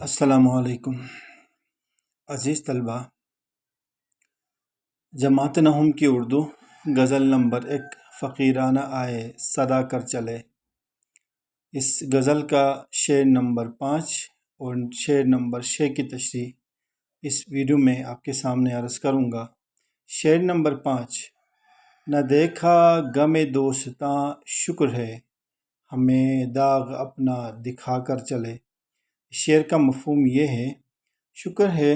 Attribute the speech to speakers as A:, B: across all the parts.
A: السلام علیکم عزیز طلبہ، جماعت نہم کی اردو غزل نمبر 1 فقیرانہ آئے صدا کر چلے۔ اس غزل کا شعر نمبر 5 اور شعر نمبر 6 کی تشریح اس ویڈیو میں آپ کے سامنے عرض کروں گا۔ شعر نمبر 5: نہ دیکھا غم دوستاں شکر ہے، ہمیں داغ اپنا دکھا کر چلے۔ شعر کا مفہوم یہ ہے، شکر ہے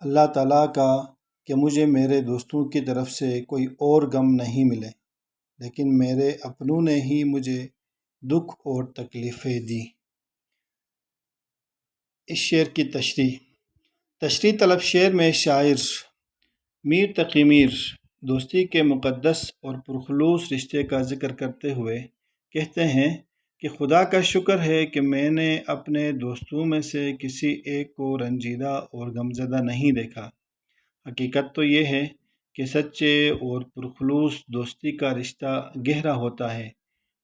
A: اللہ تعالیٰ کا کہ مجھے میرے دوستوں کی طرف سے کوئی اور غم نہیں ملے، لیکن میرے اپنوں نے ہی مجھے دکھ اور تکلیفیں دی۔ اس شعر کی تشریح طلب شعر میں شاعر میر تقی میر دوستی کے مقدس اور پرخلوص رشتے کا ذکر کرتے ہوئے کہتے ہیں کہ خدا کا شکر ہے کہ میں نے اپنے دوستوں میں سے کسی ایک کو رنجیدہ اور غمزدہ نہیں دیکھا۔ حقیقت تو یہ ہے کہ سچے اور پرخلوص دوستی کا رشتہ گہرا ہوتا ہے،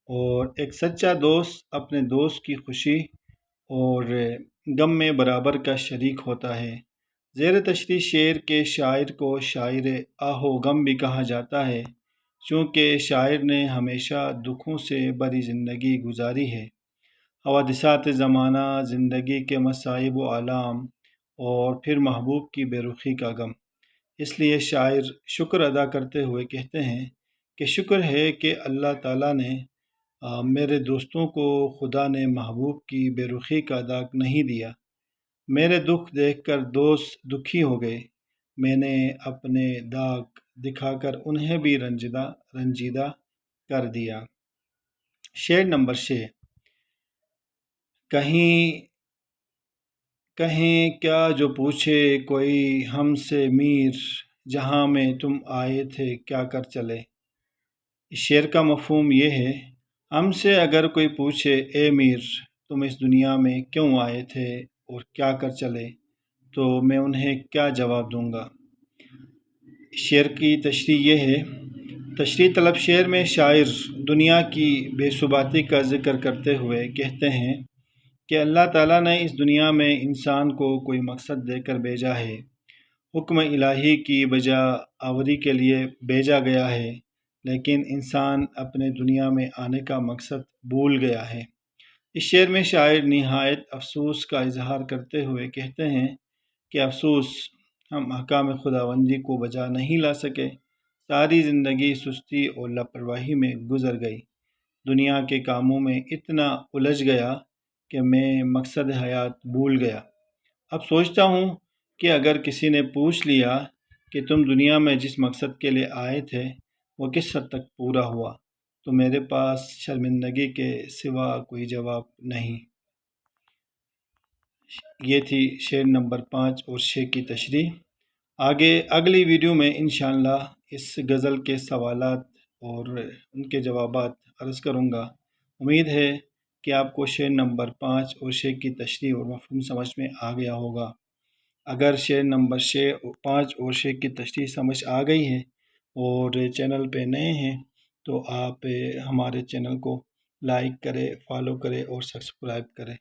A: اور ایک سچا دوست اپنے دوست کی خوشی اور غم میں برابر کا شریک ہوتا ہے۔ زیر تشریح شعر کے شاعر کو شاعر آہ و غم بھی کہا جاتا ہے، چونکہ شاعر نے ہمیشہ دکھوں سے بھری زندگی گزاری ہے۔ حوادثات زمانہ، زندگی کے مصائب و آلام، اور پھر محبوب کی بے رخی کا غم۔ اس لیے شاعر شکر ادا کرتے ہوئے کہتے ہیں کہ شکر ہے کہ اللہ تعالیٰ نے میرے دوستوں کو خدا نے محبوب کی بے رخی کا داغ نہیں دیا۔ میرے دکھ دیکھ کر دوست دکھی ہو گئے، میں نے اپنے داغ دکھا کر انہیں بھی رنجیدہ کر دیا۔ شعر نمبر 6: کہیں کیا جو پوچھے کوئی ہم سے میر، جہاں میں تم آئے تھے کیا کر چلے۔ اس شعر کا مفہوم یہ ہے، ہم سے اگر کوئی پوچھے اے میر تم اس دنیا میں کیوں آئے تھے اور کیا کر چلے، تو میں انہیں کیا جواب دوں گا۔ شعر کی تشریح یہ ہے، تشریح طلب شعر میں شاعر دنیا کی بے ثباتی کا ذکر کرتے ہوئے کہتے ہیں کہ اللہ تعالیٰ نے اس دنیا میں انسان کو کوئی مقصد دے کر بھیجا ہے، حکم الہی کی بجا آوری کے لیے بھیجا گیا ہے، لیکن انسان اپنے دنیا میں آنے کا مقصد بھول گیا ہے۔ اس شعر میں شاعر نہایت افسوس کا اظہار کرتے ہوئے کہتے ہیں کہ افسوس، ہم احکام خداوندی کو بجا نہیں لا سکے، ساری زندگی سستی اور لاپرواہی میں گزر گئی، دنیا کے کاموں میں اتنا الجھ گیا کہ میں مقصد حیات بھول گیا۔ اب سوچتا ہوں کہ اگر کسی نے پوچھ لیا کہ تم دنیا میں جس مقصد کے لیے آئے تھے وہ کس حد تک پورا ہوا، تو میرے پاس شرمندگی کے سوا کوئی جواب نہیں۔ یہ تھی شعر نمبر 5 اور 6 کی تشریح۔ اگلی ویڈیو میں انشاءاللہ اس غزل کے سوالات اور ان کے جوابات عرض کروں گا۔ امید ہے کہ آپ کو شعر نمبر 5 اور 6 کی تشریح اور مفہوم سمجھ میں آ گیا ہوگا۔ اگر شعر نمبر 5 اور 6 کی تشریح سمجھ آ گئی ہے اور چینل پہ نئے ہیں تو آپ ہمارے چینل کو لائک کریں، فالو کریں اور سبسکرائب کریں۔